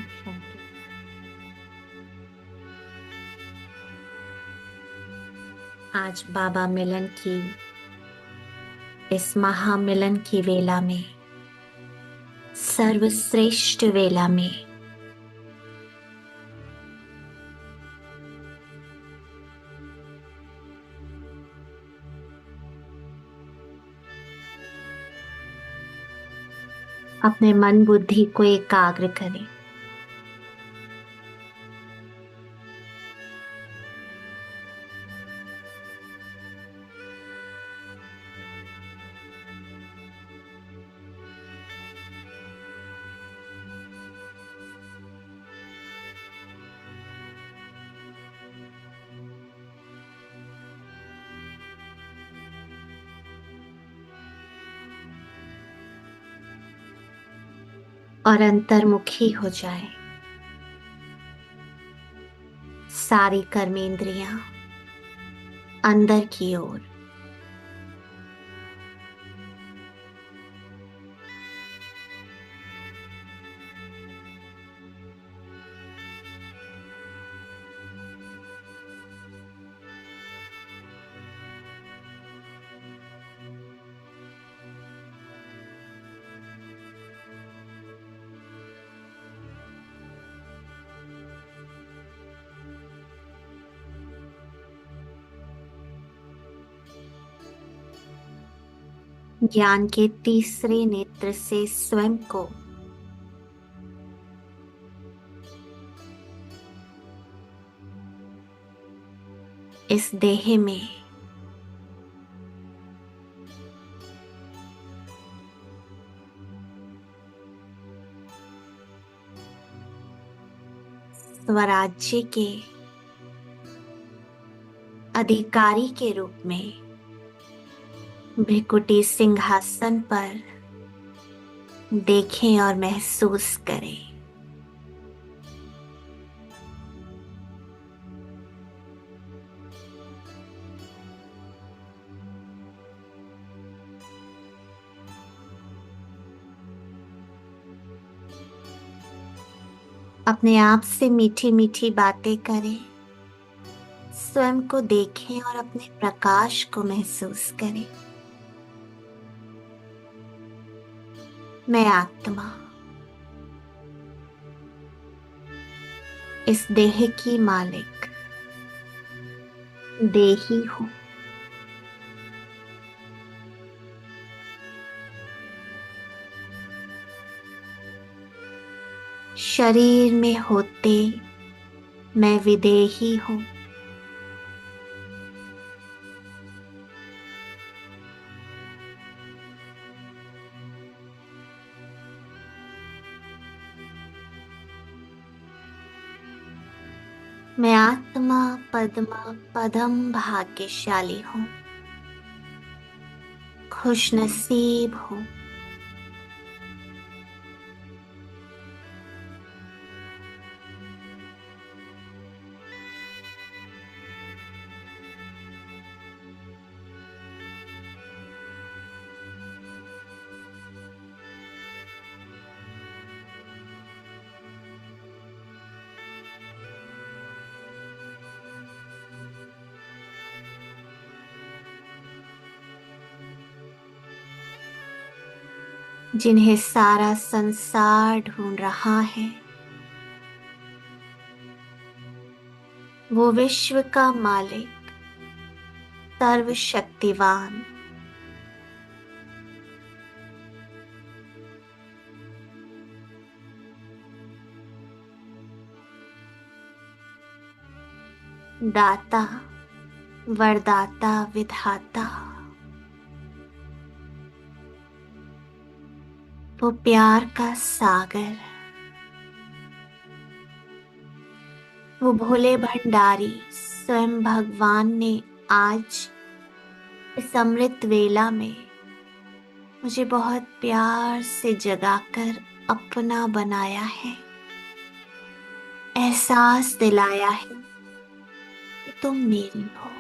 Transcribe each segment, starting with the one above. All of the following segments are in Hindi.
शांति। आज बाबा मिलन की इस महामिलन की वेला में, सर्वश्रेष्ठ वेला में अपने मन बुद्धि को एकाग्र करें। और अंतर्मुखी हो जाए। सारी कर्मेंद्रियां अंदर की ओर। ज्ञान के तीसरे नेत्र से स्वयं को इस देह में स्वराज्य के अधिकारी के रूप में भृकुटी सिंहासन पर देखें और महसूस करें। अपने आप से मीठी मीठी बातें करें, स्वयं को देखें और अपने प्रकाश को महसूस करें। मैं आत्मा इस देह की मालिक देही हूं। शरीर में होते मैं विदेही हूं। मैं आत्मा पद्मा पदम भाग्यशाली हूं, खुश नसीब हूं। जिन्हें सारा संसार ढूंढ रहा है, वो विश्व का मालिक, सर्वशक्तिवान, दाता, वरदाता, विधाता, वो प्यार का सागर, वो भोले भंडारी स्वयं भगवान ने आज इस अमृत वेला में मुझे बहुत प्यार से जगाकर अपना बनाया है, एहसास दिलाया है कि तुम मेरी हो।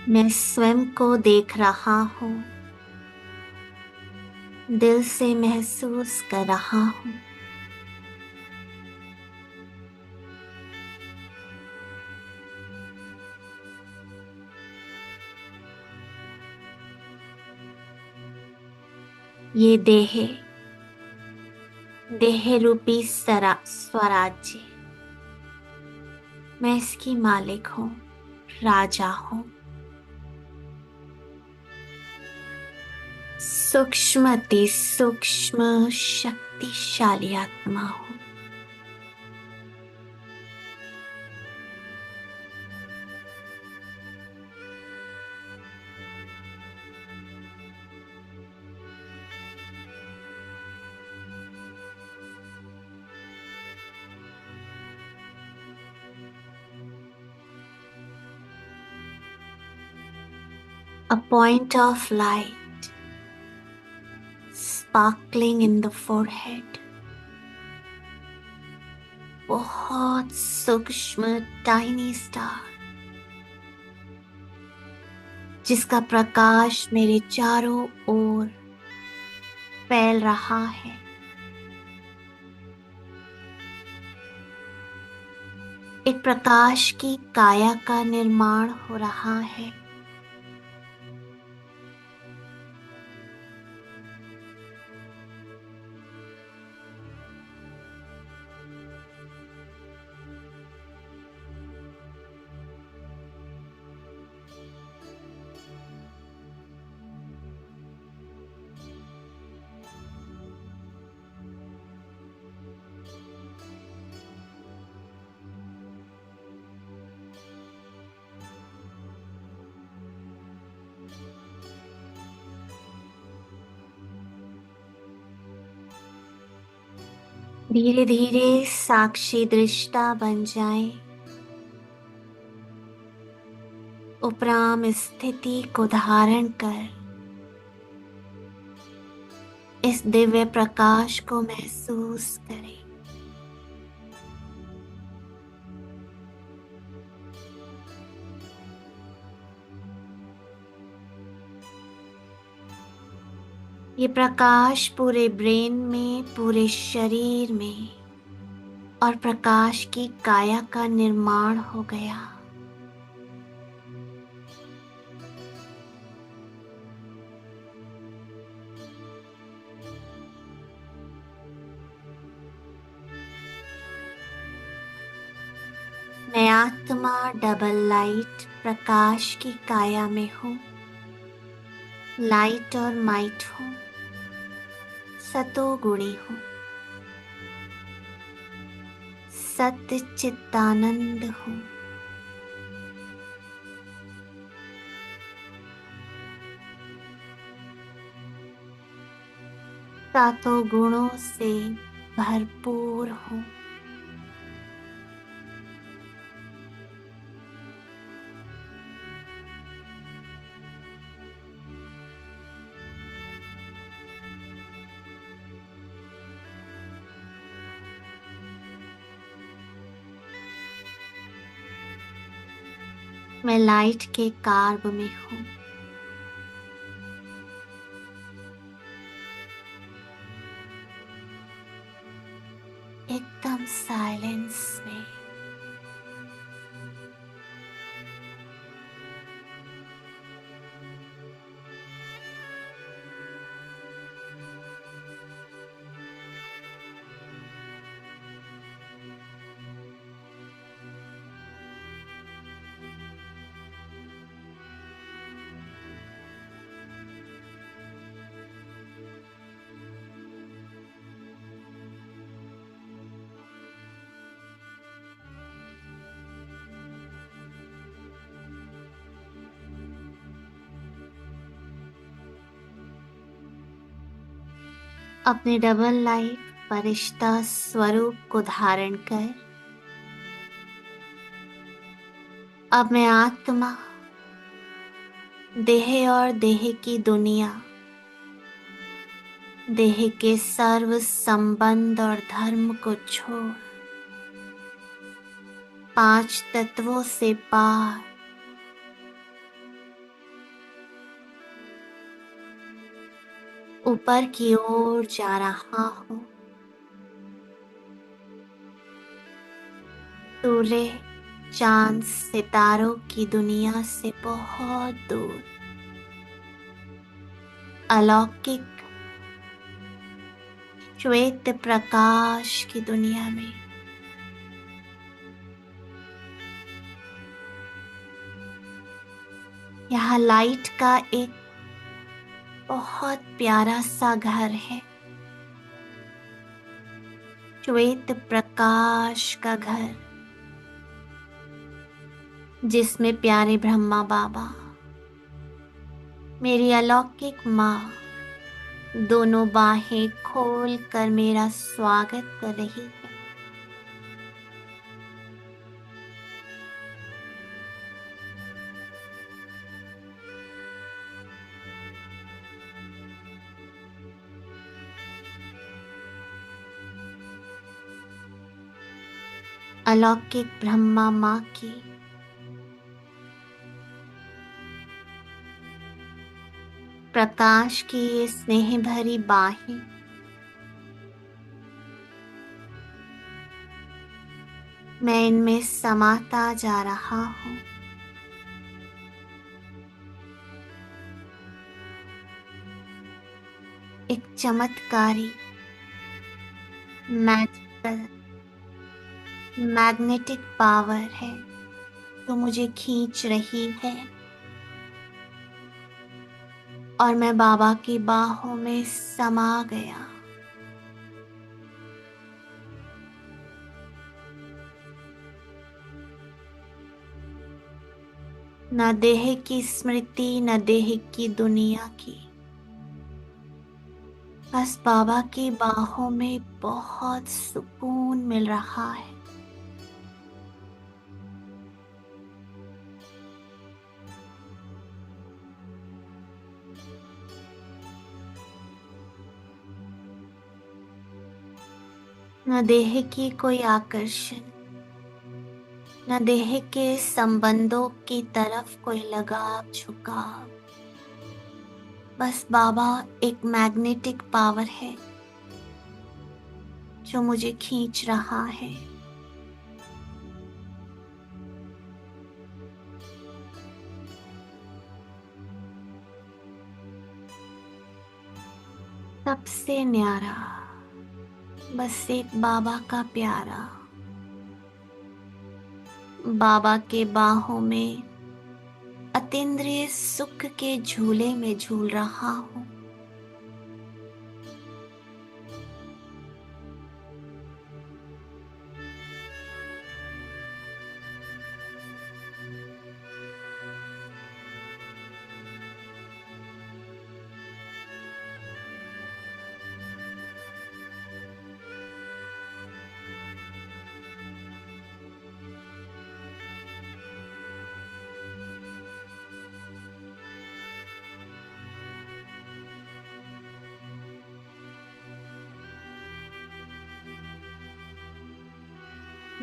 मैं स्वयं को देख रहा हूँ, दिल से महसूस कर रहा हूँ। ये देह रूपी स्वराज्य, मैं इसकी मालिक हूँ, राजा हूँ। सूक्ष्म अति सूक्ष्म शक्तिशाली आत्मा हूँ। A point of light sparkling in the forehead. बहुत सूक्ष्म टाइनी स्टार, जिसका प्रकाश मेरे चारों ओर फैल रहा है। एक प्रकाश की काया का निर्माण हो रहा है। धीरे धीरे साक्षी दृष्टा बन जाएं। उपराम स्थिति को धारण कर इस दिव्य प्रकाश को महसूस करें। ये प्रकाश पूरे ब्रेन में, पूरे शरीर में और प्रकाश की काया का निर्माण हो गया। मैं आत्मा डबल लाइट प्रकाश की काया में हूँ, लाइट और माइट हूँ, सतोगुणी हूँ, सत्य चित्तानंद हूँ। सातों गुणों से भरपूर हूँ। मैं लाइट के कार्ब में हूँ। एकदम साइलेंस में। अपने डबल लाइट फरिश्ता स्वरूप को धारण कर अब मैं आत्मा, देह और देह की दुनिया, देह के सर्व संबंध और धर्म को छोड़ 5 तत्वों से पार ऊपर की ओर जा रहा हूँ। सूर्य, चांद, सितारों की दुनिया से बहुत दूर, अलौकिक श्वेत प्रकाश की दुनिया में। यहाँ लाइट का एक बहुत प्यारा सा घर है, श्वेत प्रकाश का घर, जिसमें प्यारे ब्रह्मा बाबा, मेरी अलौकिक माँ, दोनों बाहें खोल कर मेरा स्वागत कर रही है। अलौकिक ब्रह्मा माँ की प्रकाश की ये स्नेह भरी बाहें मैं इनमें समाता जा रहा हूँ। एक चमत्कारी मैजिकल मैग्नेटिक पावर है जो मुझे खींच रही है और मैं बाबा की बाहों में समा गया। न देह की स्मृति, न देह की दुनिया की, बस बाबा की बाहों में बहुत सुकून मिल रहा है। न देह की कोई आकर्षण, न देह के संबंधों की तरफ कोई लगाव झुकाव, बस बाबा एक मैग्नेटिक पावर है जो मुझे खींच रहा है। सबसे न्यारा, बस एक बाबा का प्यारा, बाबा के बाहों में अतीन्द्रिय सुख के झूले में झूल रहा हूँ।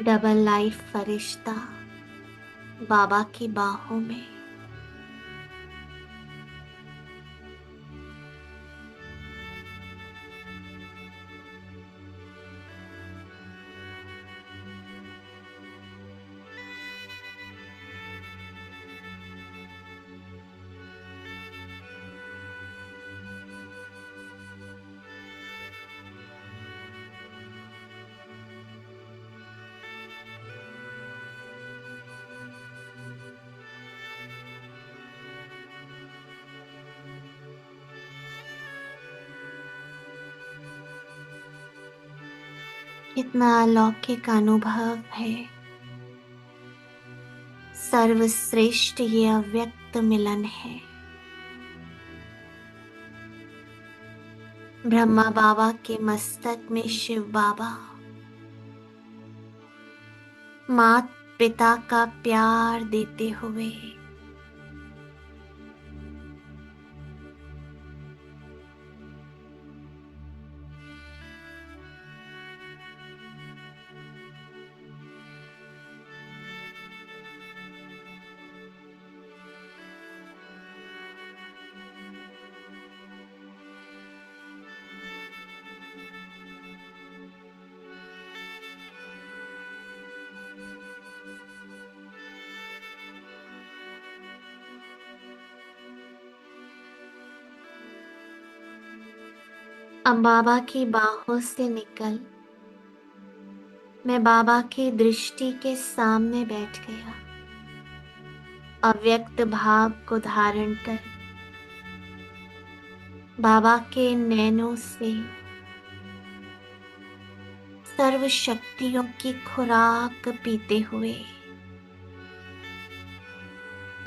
डबल लाइफ फरिश्ता बाबा की बाहों में। कितना अलौकिक अनुभव है, सर्वश्रेष्ठ ये अव्यक्त मिलन है। ब्रह्मा बाबा के मस्तक में शिव बाबा, मात पिता का प्यार देते हुए, अब बाबा की बाहों से निकल मैं बाबा की दृष्टि के सामने बैठ गया। अव्यक्त भाव को धारण कर बाबा के नैनों से सर्व शक्तियों की खुराक पीते हुए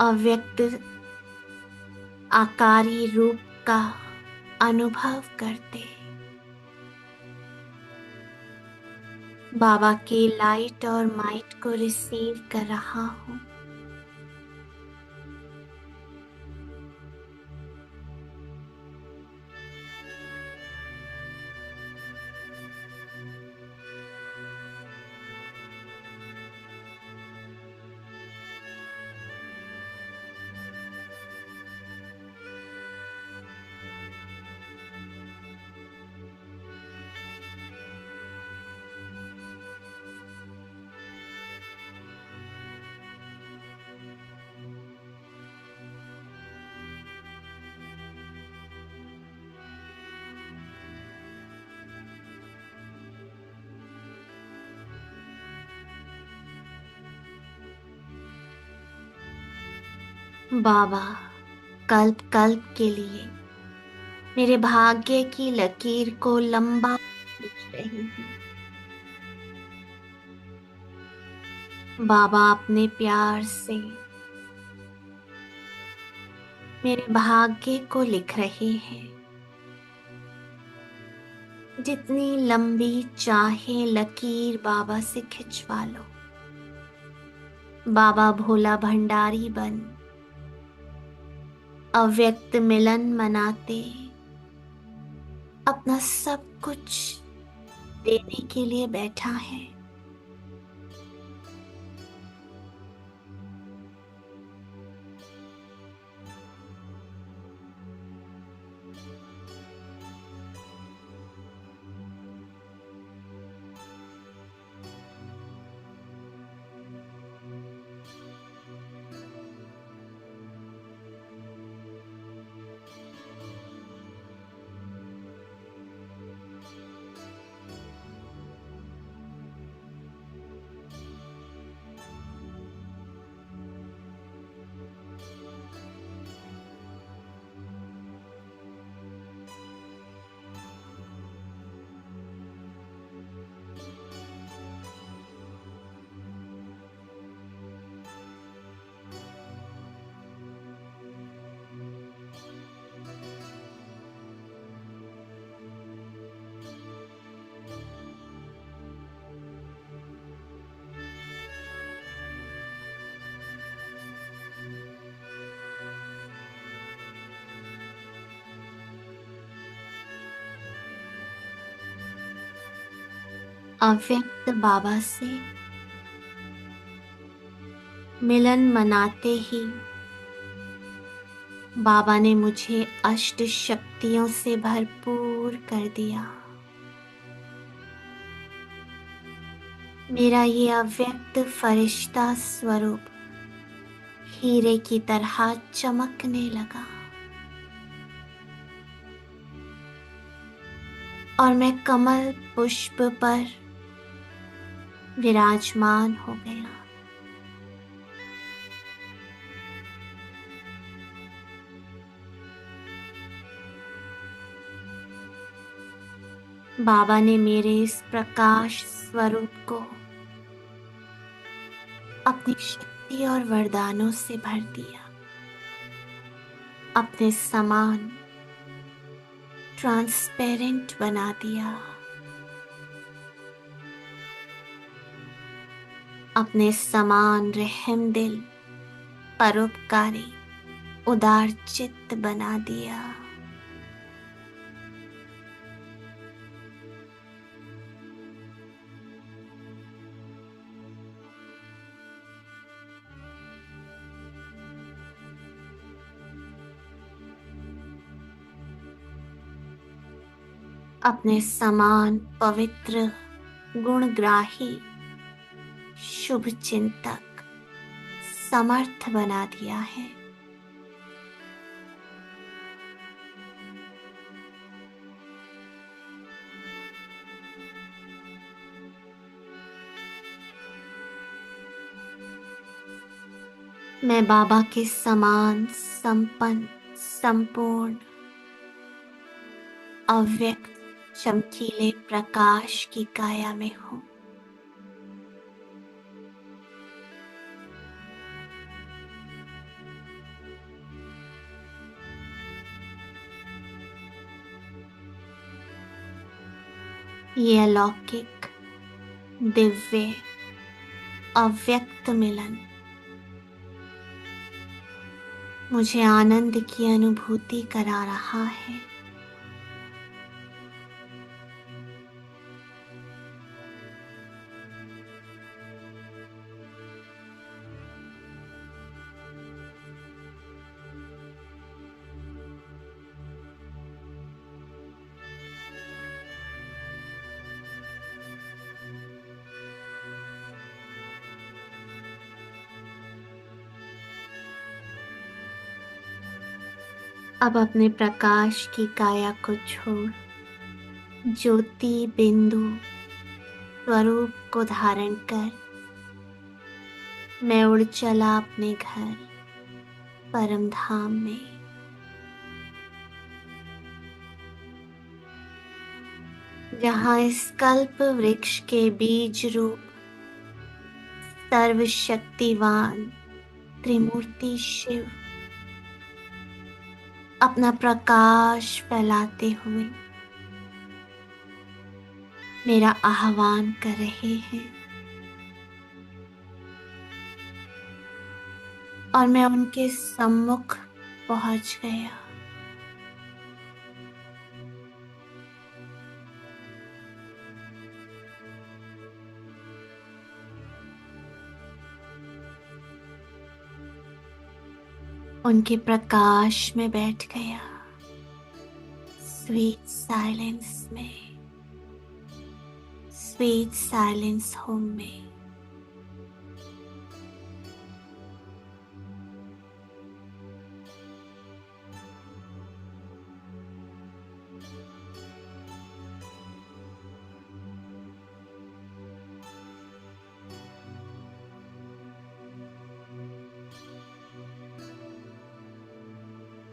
अव्यक्त आकारी रूप का अनुभव करते बाबा की लाइट और माइट को रिसीव कर रहा हूँ। बाबा कल्प कल्प के लिए मेरे भाग्य की लकीर को लंबा खींच रही हूँ। बाबा अपने प्यार से मेरे भाग्य को लिख रहे हैं। जितनी लंबी चाहे लकीर बाबा से खिंचवा लो। बाबा भोला भंडारी बन अव्यक्त मिलन मनाते अपना सब कुछ देने के लिए बैठा है। अव्यक्त बाबा से मिलन मनाते ही बाबा ने मुझे अष्ट शक्तियों से भरपूर कर दिया। मेरा ये अव्यक्त फरिश्ता स्वरूप हीरे की तरह चमकने लगा और मैं कमल पुष्प पर विराजमान हो गया। बाबा ने मेरे इस प्रकाश स्वरूप को अपनी शक्ति और वरदानों से भर दिया। अपने समान ट्रांसपेरेंट बना दिया। अपने समान रहम दिल परोपकारी उदार चित्त बना दिया। अपने समान पवित्र गुणग्राही शुभ चिंतक समर्थ बना दिया है। मैं बाबा के समान संपन्न, संपूर्ण, अव्यक्त, चमकीले प्रकाश की काया में हूँ। ये अलौकिक, दिव्य, अव्यक्त मिलन मुझे आनंद की अनुभूति करा रहा है। अब अपने प्रकाश की काया को छोड़ ज्योति बिंदु स्वरूप को धारण कर मैं उड़ चला अपने घर परम धाम में। जहाँ इस कल्प वृक्ष के बीज रूप सर्वशक्तिवान त्रिमूर्ति शिव अपना प्रकाश फैलाते हुए मेरा आह्वान कर रहे हैं और मैं उनके सम्मुख पहुंच गया। उनके प्रकाश में बैठ गया, स्वीट साइलेंस में, स्वीट साइलेंस होम में।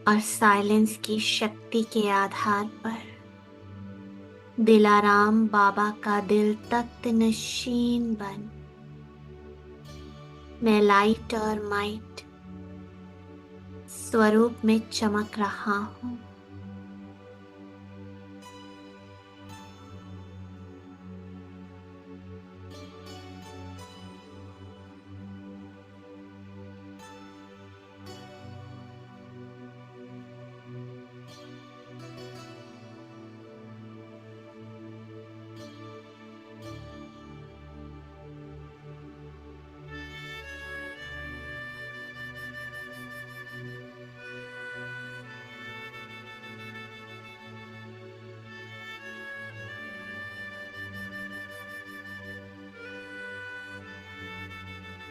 और साइलेंस की शक्ति के आधार पर दिलाराम बाबा का दिल तख्त नशीन बन मैं लाइट और माइट स्वरूप में चमक रहा हूँ।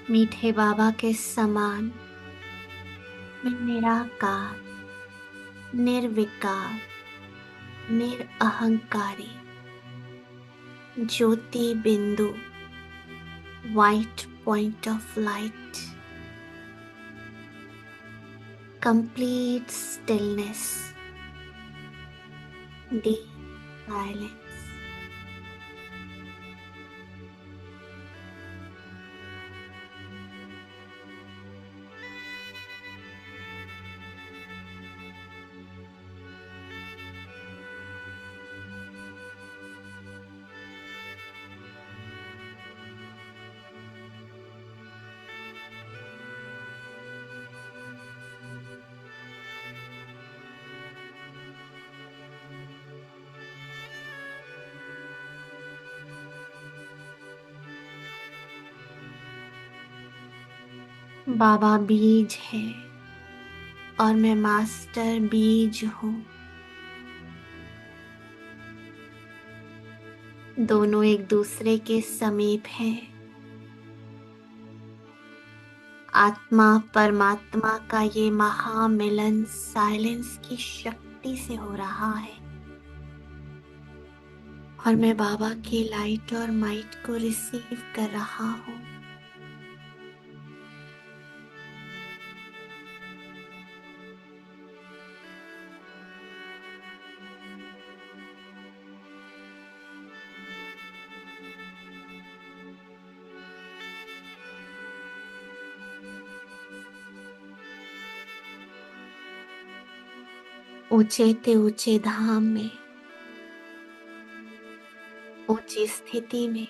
मीठे बाबा के समान मैं निराकार, निर्विकार, निरअहंकारी ज्योति बिंदु white point of light, complete stillness, deep silence. बाबा बीज है और मैं मास्टर बीज हूँ। दोनों एक दूसरे के समीप हैं। आत्मा परमात्मा का ये महामिलन साइलेंस की शक्ति से हो रहा है और मैं बाबा की लाइट और माइट को रिसीव कर रहा हूँ। ऊंचे ते ऊंचे धाम में, ऊंची स्थिति में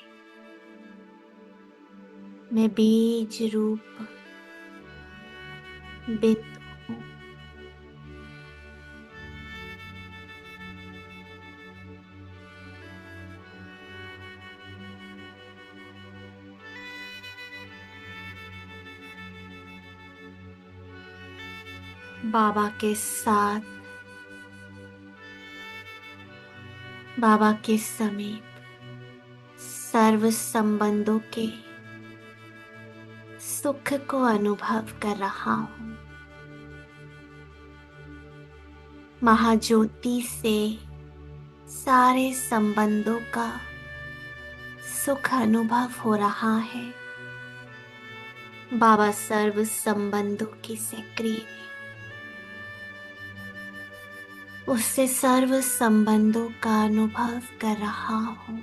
मैं बीज रूप बिंदु हूँ। बाबा के साथ, बाबा के समीप सर्व संबंधों के सुख को अनुभव कर रहा हूँ। महाज्योति से सारे संबंधों का सुख अनुभव हो रहा है। बाबा सर्व संबंधों की सक्रिय है, उससे सर्व संबंधों का अनुभव कर रहा हूँ।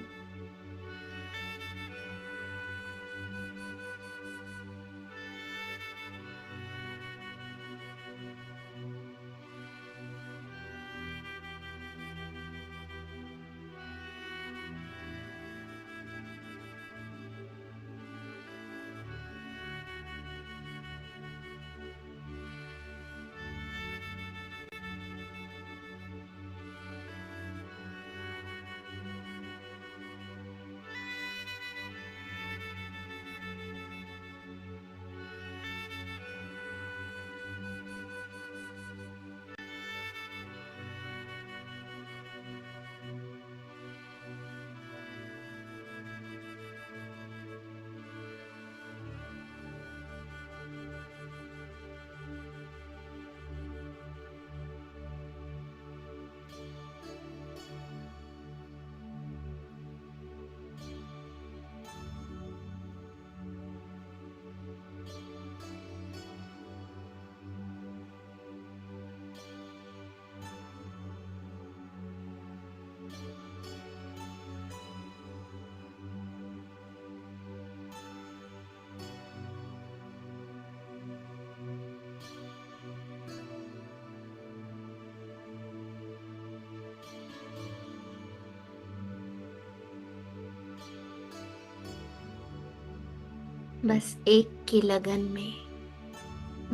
बस एक की लगन में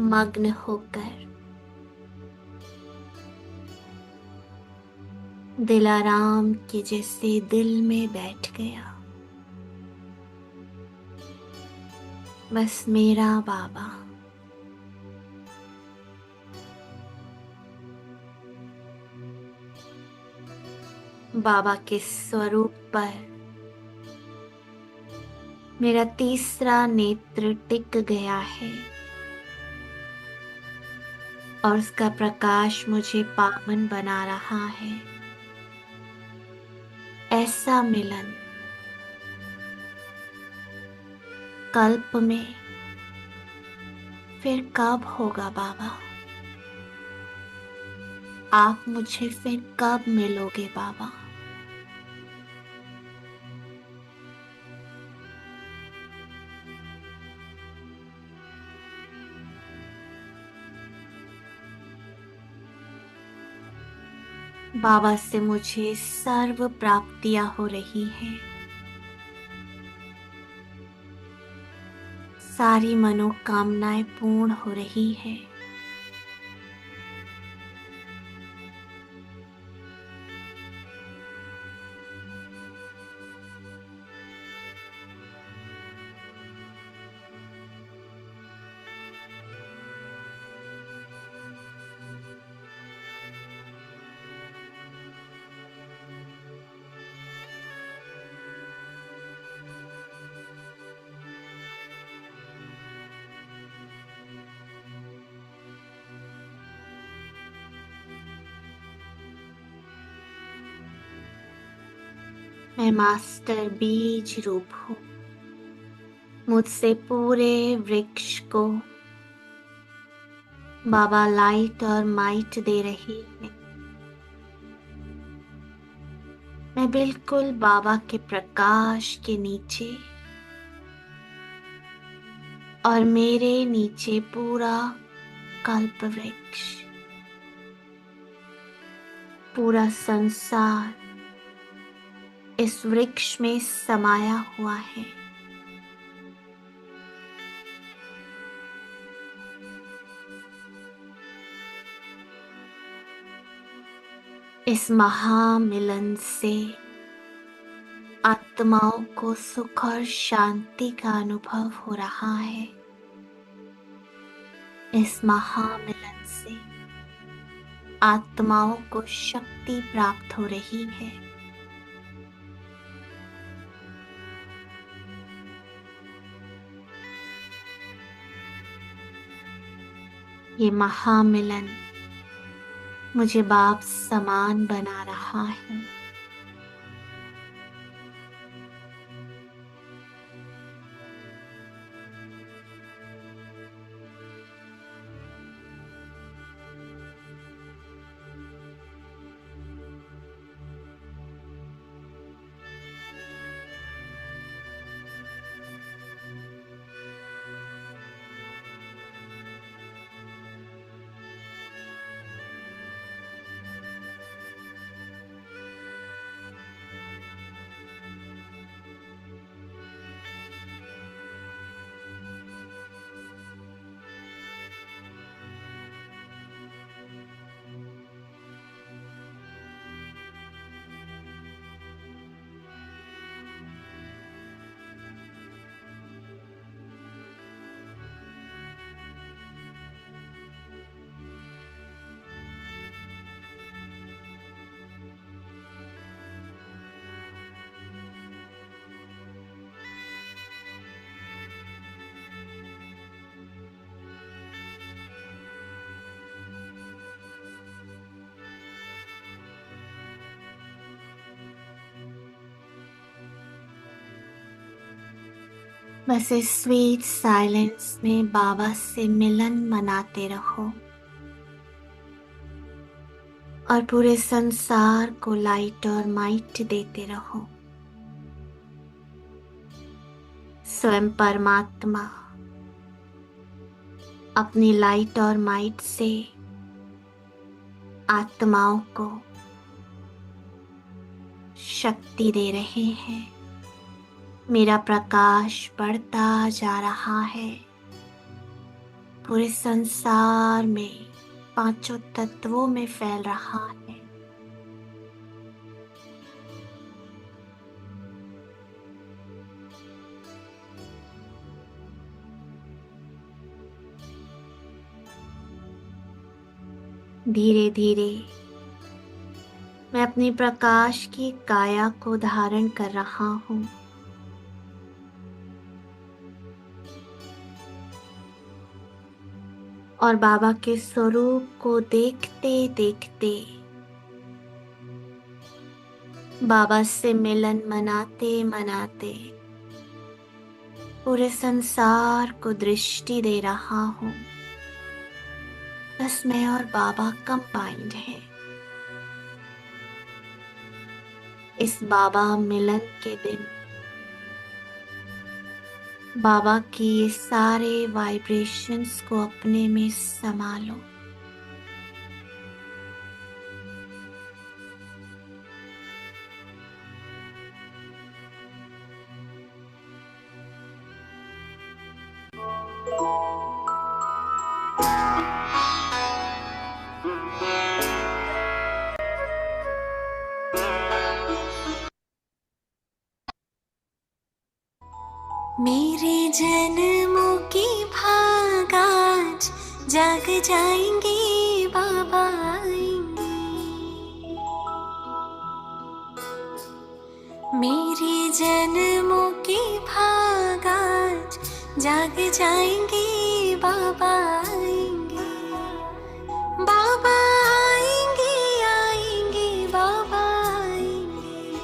मग्न होकर दिलाराम के जैसे दिल में बैठ गया। बस मेरा बाबा, बाबा के स्वरूप पर मेरा तीसरा नेत्र टिक गया है और उसका प्रकाश मुझे पावन बना रहा है। ऐसा मिलन कल्प में फिर कब होगा बाबा? आप मुझे फिर कब मिलोगे बाबा? बाबा से मुझे सर्व प्राप्तियां हो रही हैं। सारी मनोकामनाएं पूर्ण हो रही है। मैं मास्टर बीज रूप हूँ। मुझसे पूरे वृक्ष को बाबा लाइट और माइट दे रही है। मैं बिल्कुल बाबा के प्रकाश के नीचे और मेरे नीचे पूरा कल्प वृक्ष पूरा संसार इस वृक्ष में समाया हुआ है। इस महामिलन से आत्माओं को सुख और शांति का अनुभव हो रहा है। इस महामिलन से आत्माओं को शक्ति प्राप्त हो रही है। ये महामिलन मुझे बाप समान बना रहा है। बस इस स्वीट साइलेंस में बाबा से मिलन मनाते रहो और पूरे संसार को लाइट और माइट देते रहो। स्वयं परमात्मा अपनी लाइट और माइट से आत्माओं को शक्ति दे रहे हैं। मेरा प्रकाश बढ़ता जा रहा है। पूरे संसार में पांचों तत्वों में फैल रहा है। धीरे धीरे मैं अपनी प्रकाश की काया को धारण कर रहा हूँ। और बाबा के स्वरूप को देखते देखते बाबा से मिलन मनाते मनाते पूरे संसार को दृष्टि दे रहा हूँ। बस मैं और बाबा कंबाइंड है। इस बाबा मिलन के दिन बाबा की ये सारे वाइब्रेशंस को अपने में समा लो। मेरे जन्मों की भाग आज जाग जाएंगे, बाबा आएंगे। मेरे जन्मों की भाग आज जाग जाएंगे, बाबा आएंगे। बाबा आएंगे, आएंगे, बाबा आएंगे।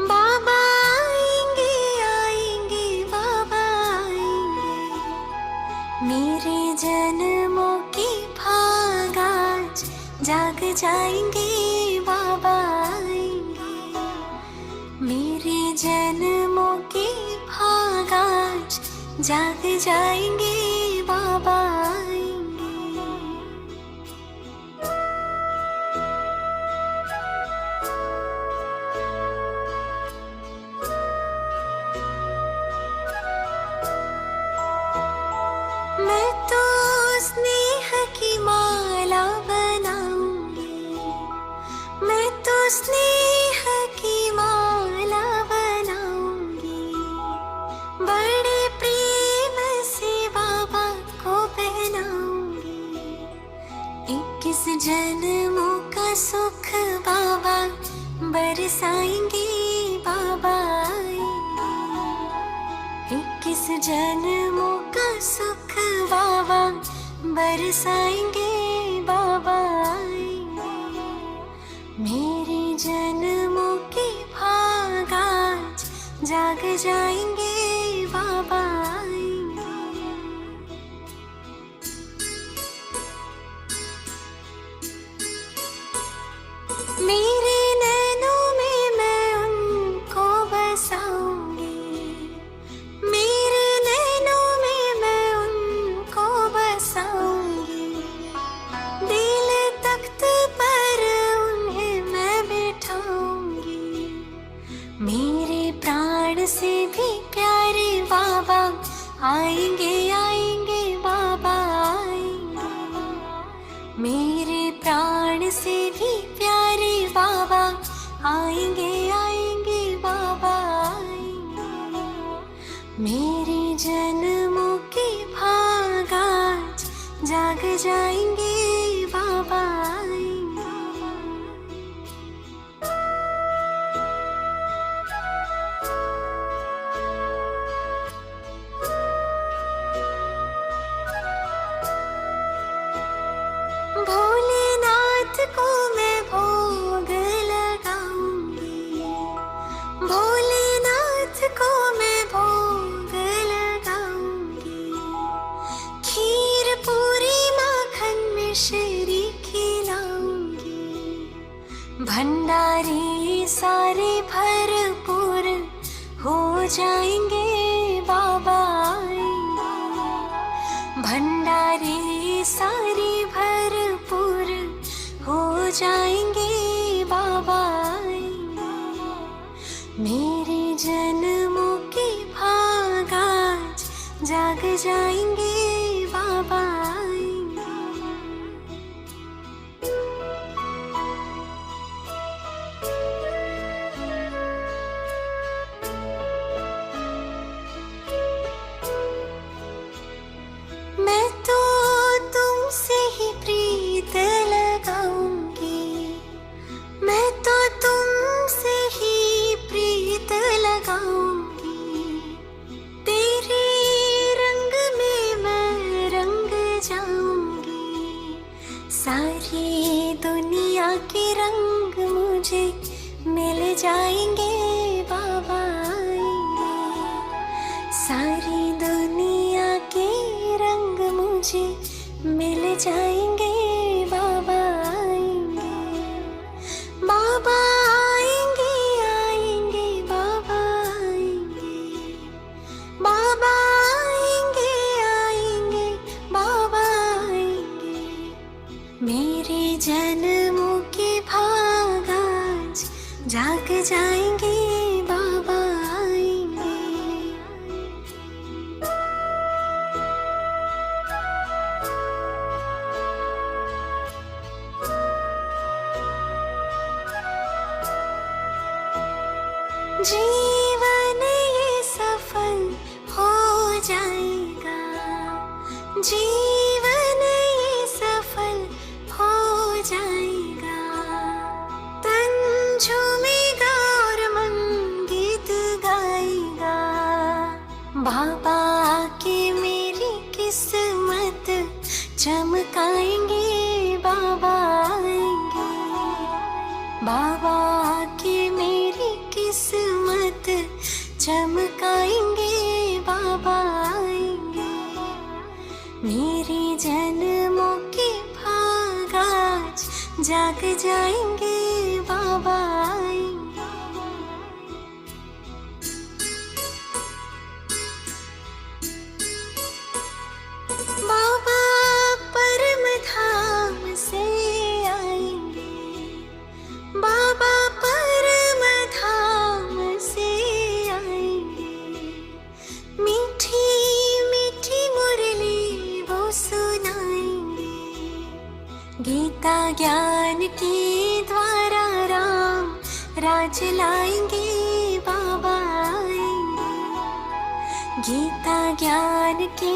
बाबा मेरे जन्मों की भाग आज जाग जाएंगे, बाबा आएंगे। मेरे जन्मों की भाग आज जाग जाएंगे, बाबा आएंगे। स्नेह की माला बनाऊंगी, बड़े प्रेम से बाबा को पहनाऊंगी। 21 जन्मों का सुख बाबा बरसाएंगे, बाबा आएंगे। 21 जन्मों का सुख बाबा बरसाएंगे, बाबा आएंगे। मेरे जन्मों के भाग आज जाग जाएंगे, बाबा आएंगे। मेरे नैनों में मैं उनको बसाऊंगी, मेरे नैनों में मैं उनको बसाऊंगी। दिल तख्त पर उन्हें मैं बिठाऊंगी। मेरे प्राण से भी प्यारे बाबा आएंगे, आएंगे, बाबा आएंगे। मेरे प्राण से भी प्यारे बाबा आएंगे, आएंगे, बाबा आएंगे। मेरे जन्मों के भाग आज जाग जाएंगे, बाबा आएंगे। भोलेनाथ को मैं भोग लगाऊंगी, भोलेनाथ को मैं भोग लगाऊंगी। खीर पूरी माखन मिश्री खिलाऊंगी। भंडारी सारे भरपूर हो जाएंगे, बाबा आएंगे। भंडारी सारे भरपूर हो जाएंगे, बाबा आएंगे। मेरे जन्मों के भाग आज जाग जाएंगे, बाबा आएंगे। मैं तो तुमसे ही प्रीत लगाऊंगी, मैं तो तुमसे ही प्रीत लगाऊंगी। तेरे रंग में मैं रंग जाऊंगी। सारी दुनिया के रंग मुझे मिल जाएंगे, बाबा आएंगे। सारी दुनिया के रंग मुझे मिल जाएंगे, बाबा आएंगे। बाबा आएंगे, आएंगे, बाबा आएंगे। बाबा आएंगे, आएंगे, बाबा आएंगे। मेरे जन्मों के भाग आज जाग जाएंगे, बाबा आएंगे। जीवन ये सफल हो जाएगा, जीवन ये सफल हो जाएगा। तन झूमेगा और मन गीत गाएगा। बाबा आके मेरी किस्मत चमकाएंगे, बाबा आएंगे। बाबा आके मेरी किस्मत चमकाएंगे, बाबा आएंगे। मेरे जन्मों के भाग आज जाग जाएंगे, बाबा आएंगे। बाबा परम धाम से आएंगे, बाबा परम धाम से आएंगे। मीठी मीठी मुरली वो सुनाएंगे। गीता ज्ञान के द्वारा राम राज लाएंगे बाबा आएंगे। गीता ज्ञान के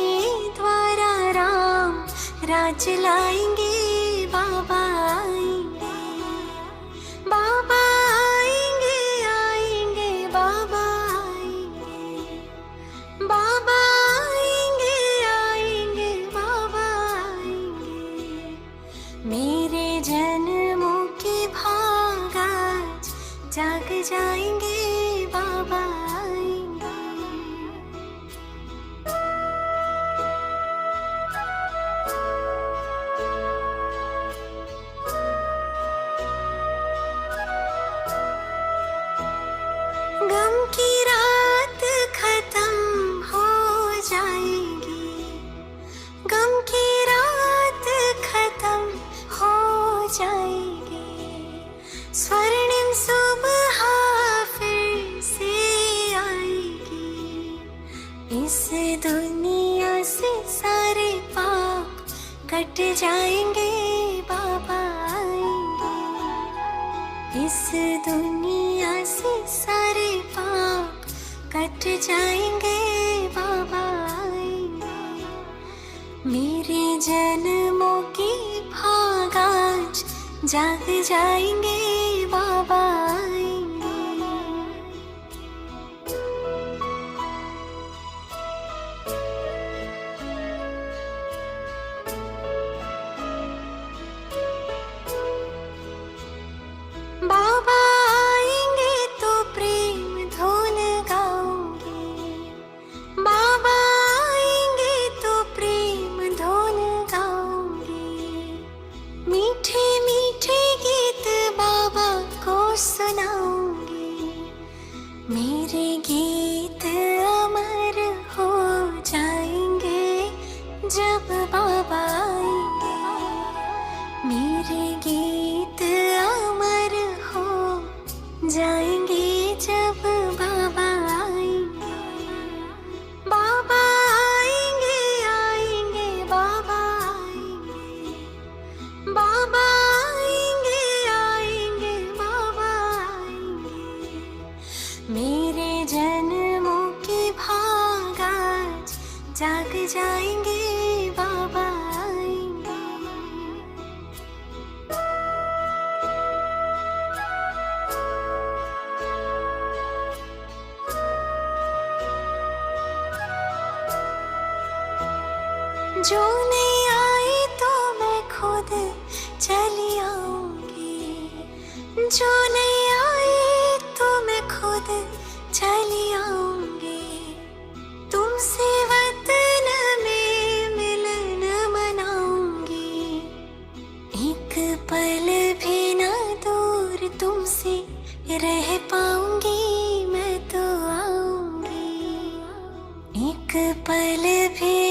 द्वारा राम राज लाएंगे बाबा आएंगे। बाबा आएंगे आएंगे बाबा आएंगे। बाबा आएंगे आएंगे बाबा आएंगे। मेरे जन्मों के भाग आज जाग जाएंगे बाबा आएंगे। गम की रात खत्म हो जाएगी। गम की रात खत्म हो जाएगी। स्वर्णिम सुबह फिर से आएगी। इस दुनिया से सारे पाप कट जाएंगे बाबा आएंगे। इस दुनिया से सारे पाप कट जाएंगे बाबा आएंगे। मेरे जन्मों की भाग आज जाग जाएंगे बाबा आएंगे। बाबा आएंगे तो प्रेम धुन गाऊंगी। बाबा आएंगे तो प्रेम धुन गाऊंगी। मीठे मीठे गीत बाबा को सुनाऊंगी। मेरे गीत अमर हो जाएंगे जब बाबा आएंगे। मेरे गीत अमर हो जाएंगे जब बाबा आएंगे। बाबा आएंगे आएंगे बाबा आएंगे। बाबा आएंगे आएंगे बाबा आएंगे। मेरे जन्मों के भाग आज जाग जाएंगे बाबा आएंगे। जो नहीं आई तो मैं खुद चली आऊंगी। जो नहीं आई तो मैं खुद चली आऊंगी। तुमसे वतन में मिलन मनाऊंगी। एक पल भी ना दूर तुमसे रह पाऊंगी मैं तो आऊंगी। एक पल भी